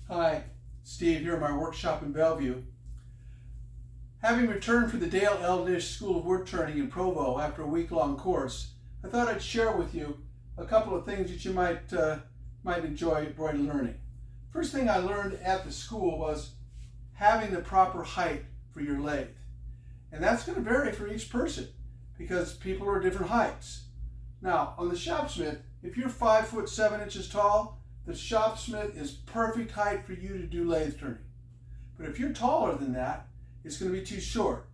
Hi, Steve here at my workshop in Bellevue. Having returned from the Dale Eldridge School of Woodturning in Provo after a week-long course, I thought I'd share with you a couple of things that you might enjoy learning. First thing I learned at the school was having the proper height for your lathe. And that's going to vary for each person because people are different heights. Now, on the Shopsmith, if you're 5 foot 7 inches tall, the Shopsmith is perfect height for you to do lathe turning. But if you're taller than that, it's going to be too short.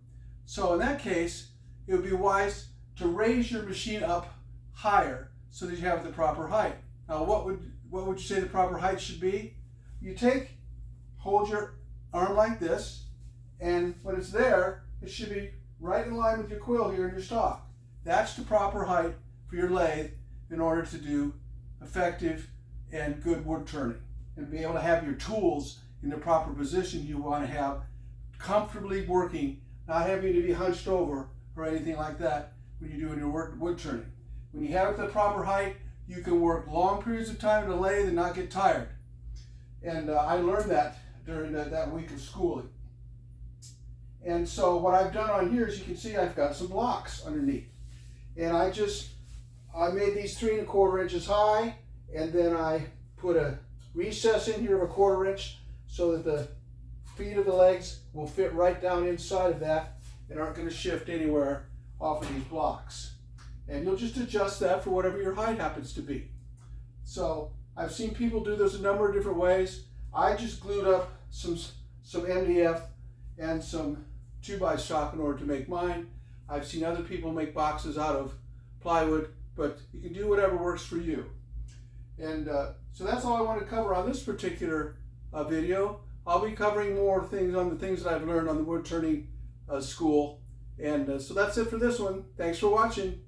So in that case, it would be wise to raise your machine up higher so that you have the proper height. Now, what would you say the proper height should be? You hold your arm like this, and when it's there, it should be right in line with your quill here in your stock. That's the proper height for your lathe in order to do effective and good wood turning and be able to have your tools in the proper position you want to have comfortably working, not having to be hunched over or anything like that when you're doing your wood turning. When you have it the proper height, you can work long periods of time in the lathe and not get tired. And I learned that during that week of schooling. And so what I've done on here, as you can see, I've got some blocks underneath. And I made these 3 1/4 inches high, and then I put a recess in here of 1/4 inch so that the feet of the legs will fit right down inside of that and aren't going to shift anywhere off of these blocks. And you'll just adjust that for whatever your height happens to be. So I've seen people do this a number of different ways. I just glued up some MDF and some 2x stock in order to make mine. I've seen other people make boxes out of plywood, but you can do whatever works for you. And so that's all I want to cover on this particular video. I'll be covering more things on the things that I've learned on the wood turning school. And so that's it for this one. Thanks for watching.